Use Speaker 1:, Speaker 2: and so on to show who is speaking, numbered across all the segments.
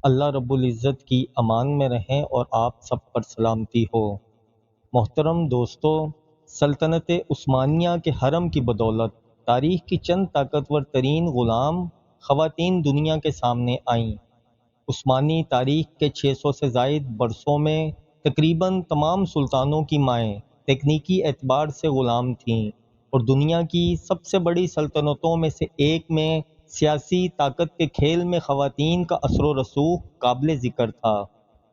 Speaker 1: اللہ رب العزت کی امان میں رہیں اور آپ سب پر سلامتی ہو۔ محترم دوستو، سلطنت عثمانیہ کے حرم کی بدولت تاریخ کی چند طاقتور ترین غلام خواتین دنیا کے سامنے آئیں۔ عثمانی تاریخ کے 600 سے زائد برسوں میں تقریباً تمام سلطانوں کی مائیں تکنیکی اعتبار سے غلام تھیں، اور دنیا کی سب سے بڑی سلطنتوں میں سے ایک میں سیاسی طاقت کے کھیل میں خواتین کا اثر و رسوخ قابل ذکر تھا۔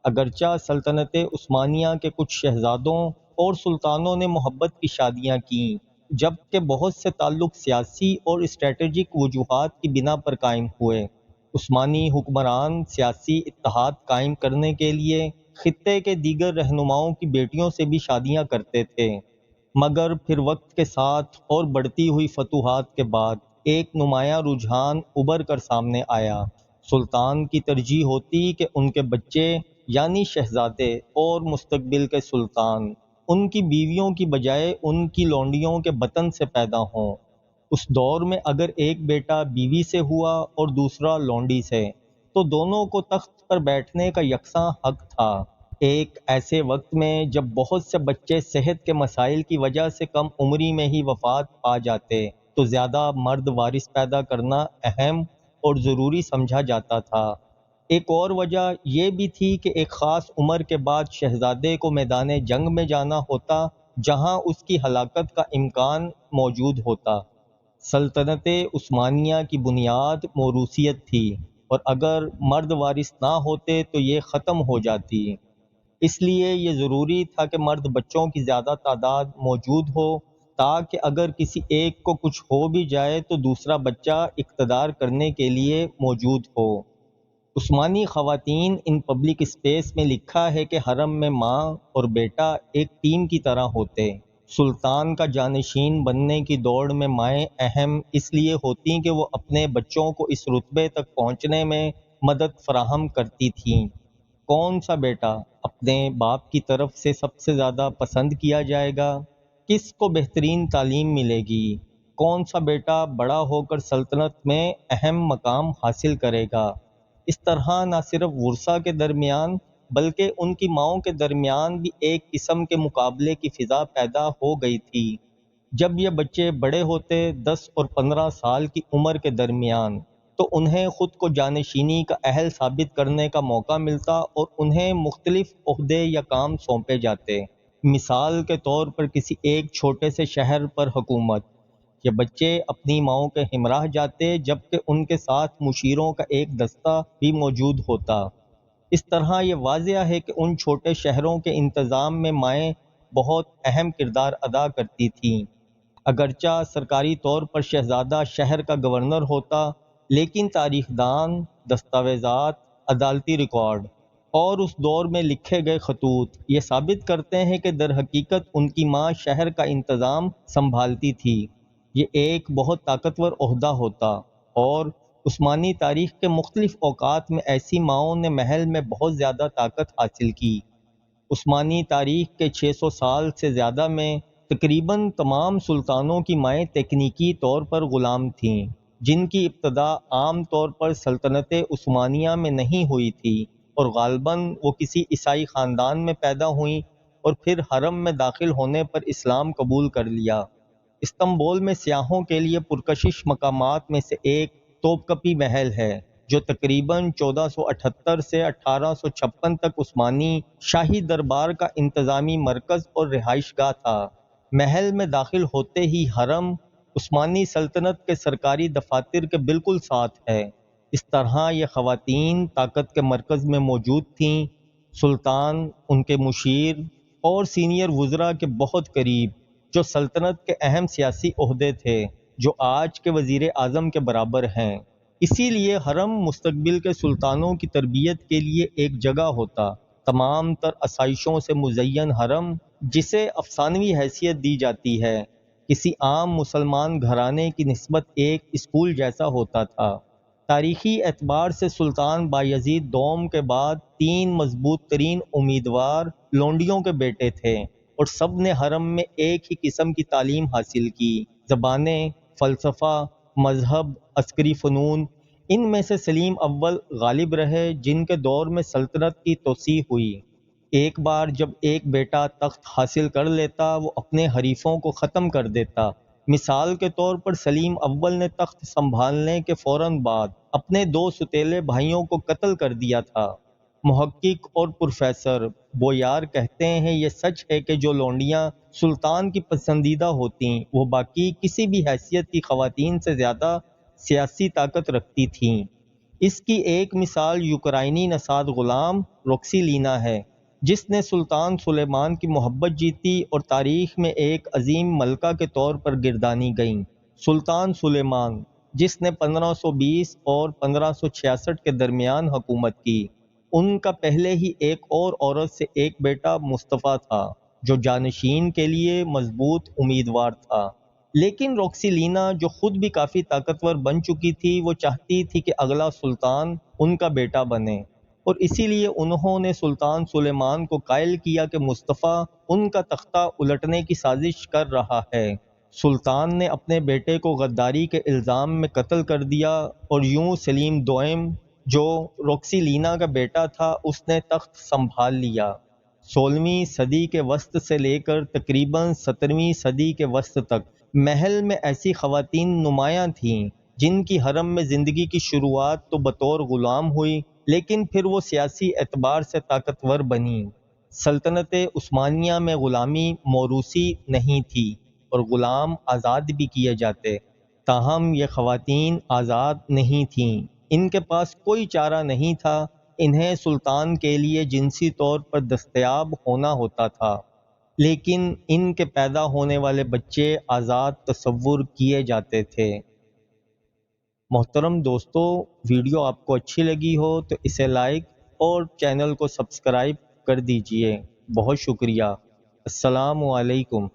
Speaker 1: اگرچہ سلطنت عثمانیہ کے کچھ شہزادوں اور سلطانوں نے محبت کی شادیاں کیں، جبکہ بہت سے تعلق سیاسی اور اسٹریٹجک وجوہات کی بنا پر قائم ہوئے۔ عثمانی حکمران سیاسی اتحاد قائم کرنے کے لیے خطے کے دیگر رہنماؤں کی بیٹیوں سے بھی شادیاں کرتے تھے، مگر پھر وقت کے ساتھ اور بڑھتی ہوئی فتوحات کے بعد ایک نمایاں رجحان ابھر کر سامنے آیا۔ سلطان کی ترجیح ہوتی کہ ان کے بچے یعنی شہزادے اور مستقبل کے سلطان ان کی بیویوں کی بجائے ان کی لونڈیوں کے بطن سے پیدا ہوں۔ اس دور میں اگر ایک بیٹا بیوی سے ہوا اور دوسرا لونڈی سے، تو دونوں کو تخت پر بیٹھنے کا یکساں حق تھا۔ ایک ایسے وقت میں جب بہت سے بچے صحت کے مسائل کی وجہ سے کم عمری میں ہی وفات پا جاتے، تو زیادہ مرد وارث پیدا کرنا اہم اور ضروری سمجھا جاتا تھا۔ ایک اور وجہ یہ بھی تھی کہ ایک خاص عمر کے بعد شہزادے کو میدان جنگ میں جانا ہوتا، جہاں اس کی ہلاکت کا امکان موجود ہوتا۔ سلطنت عثمانیہ کی بنیاد موروثیت تھی، اور اگر مرد وارث نہ ہوتے تو یہ ختم ہو جاتی۔ اس لیے یہ ضروری تھا کہ مرد بچوں کی زیادہ تعداد موجود ہو، تاکہ اگر کسی ایک کو کچھ ہو بھی جائے تو دوسرا بچہ اقتدار کرنے کے لیے موجود ہو۔ عثمانی خواتین ان پبلک اسپیس میں لکھا ہے کہ حرم میں ماں اور بیٹا ایک ٹیم کی طرح ہوتے۔ سلطان کا جانشین بننے کی دوڑ میں مائیں اہم اس لیے ہوتیں کہ وہ اپنے بچوں کو اس رتبے تک پہنچنے میں مدد فراہم کرتی تھیں۔ کون سا بیٹا اپنے باپ کی طرف سے سب سے زیادہ پسند کیا جائے گا؟ کس کو بہترین تعلیم ملے گی؟ کون سا بیٹا بڑا ہو کر سلطنت میں اہم مقام حاصل کرے گا؟ اس طرح نہ صرف ورثاء کے درمیان بلکہ ان کی ماؤں کے درمیان بھی ایک قسم کے مقابلے کی فضا پیدا ہو گئی تھی۔ جب یہ بچے بڑے ہوتے 10 اور 15 سال کی عمر کے درمیان، تو انہیں خود کو جانشینی کا اہل ثابت کرنے کا موقع ملتا اور انہیں مختلف عہدے یا کام سونپے جاتے۔ مثال کے طور پر کسی ایک چھوٹے سے شہر پر حکومت۔ یہ بچے اپنی ماؤں کے ہمراہ جاتے، جبکہ ان کے ساتھ مشیروں کا ایک دستہ بھی موجود ہوتا۔ اس طرح یہ واضح ہے کہ ان چھوٹے شہروں کے انتظام میں مائیں بہت اہم کردار ادا کرتی تھیں۔ اگرچہ سرکاری طور پر شہزادہ شہر کا گورنر ہوتا، لیکن تاریخ دان، دستاویزات، عدالتی ریکارڈ اور اس دور میں لکھے گئے خطوط یہ ثابت کرتے ہیں کہ در حقیقت ان کی ماں شہر کا انتظام سنبھالتی تھی۔ یہ ایک بہت طاقتور عہدہ ہوتا، اور عثمانی تاریخ کے مختلف اوقات میں ایسی ماؤں نے محل میں بہت زیادہ طاقت حاصل کی۔ عثمانی تاریخ کے 600 سال سے زیادہ میں تقریباً تمام سلطانوں کی مائیں تکنیکی طور پر غلام تھیں، جن کی ابتدا عام طور پر سلطنت عثمانیہ میں نہیں ہوئی تھی، اور غالباً وہ کسی عیسائی خاندان میں پیدا ہوئیں اور پھر حرم میں داخل ہونے پر اسلام قبول کر لیا۔ استنبول میں سیاحوں کے لیے پرکشش مقامات میں سے ایک توپکپی محل ہے، جو تقریباً 1478 سے 1856 تک عثمانی شاہی دربار کا انتظامی مرکز اور رہائش گاہ تھا۔ محل میں داخل ہوتے ہی حرم عثمانی سلطنت کے سرکاری دفاتر کے بالکل ساتھ ہے۔ اس طرح یہ خواتین طاقت کے مرکز میں موجود تھیں، سلطان، ان کے مشیر اور سینئر وزراء کے بہت قریب، جو سلطنت کے اہم سیاسی عہدے تھے، جو آج کے وزیر اعظم کے برابر ہیں۔ اسی لیے حرم مستقبل کے سلطانوں کی تربیت کے لیے ایک جگہ ہوتا۔ تمام تر آسائشوں سے مزین حرم، جسے افسانوی حیثیت دی جاتی ہے، کسی عام مسلمان گھرانے کی نسبت ایک اسکول جیسا ہوتا تھا۔ تاریخی اعتبار سے سلطان بایزید دوم کے بعد 3 مضبوط ترین امیدوار لونڈیوں کے بیٹے تھے، اور سب نے حرم میں ایک ہی قسم کی تعلیم حاصل کی۔ زبانیں، فلسفہ، مذہب، عسکری فنون، ان میں سے سلیم اول غالب رہے، جن کے دور میں سلطنت کی توسیع ہوئی۔ ایک بار جب ایک بیٹا تخت حاصل کر لیتا، وہ اپنے حریفوں کو ختم کر دیتا۔ مثال کے طور پر سلیم اول نے تخت سنبھالنے کے فوراً بعد اپنے 2 سوتیلے بھائیوں کو قتل کر دیا تھا۔ محقق اور پروفیسر بویار کہتے ہیں یہ سچ ہے کہ جو لونڈیاں سلطان کی پسندیدہ ہوتیں، وہ باقی کسی بھی حیثیت کی خواتین سے زیادہ سیاسی طاقت رکھتی تھیں۔ اس کی ایک مثال یوکرائنی نژاد غلام روکسیلینا ہے، جس نے سلطان سلیمان کی محبت جیتی اور تاریخ میں ایک عظیم ملکہ کے طور پر گردانی گئیں۔ سلطان سلیمان، جس نے 1520 اور 1566 کے درمیان حکومت کی، ان کا پہلے ہی ایک اور عورت سے ایک بیٹا مصطفیٰ تھا، جو جانشین کے لیے مضبوط امیدوار تھا۔ لیکن روکسیلینا، جو خود بھی کافی طاقتور بن چکی تھی، وہ چاہتی تھی کہ اگلا سلطان ان کا بیٹا بنے، اور اسی لیے انہوں نے سلطان سلیمان کو قائل کیا کہ مصطفیٰ ان کا تختہ الٹنے کی سازش کر رہا ہے۔ سلطان نے اپنے بیٹے کو غداری کے الزام میں قتل کر دیا، اور یوں سلیم دوئم، جو روکسیلینا کا بیٹا تھا، اس نے تخت سنبھال لیا۔ 16ویں صدی کے وسط سے لے کر تقریباً 17ویں صدی کے وسط تک محل میں ایسی خواتین نمایاں تھیں جن کی حرم میں زندگی کی شروعات تو بطور غلام ہوئی، لیکن پھر وہ سیاسی اعتبار سے طاقتور بنیں۔ سلطنت عثمانیہ میں غلامی موروثی نہیں تھی اور غلام آزاد بھی کیے جاتے، تاہم یہ خواتین آزاد نہیں تھیں۔ ان کے پاس کوئی چارہ نہیں تھا، انہیں سلطان کے لیے جنسی طور پر دستیاب ہونا ہوتا تھا، لیکن ان کے پیدا ہونے والے بچے آزاد تصور کیے جاتے تھے۔ محترم دوستو، ویڈیو آپ کو اچھی لگی ہو تو اسے لائک اور چینل کو سبسکرائب کر دیجئے۔ بہت شکریہ۔ السلام علیکم۔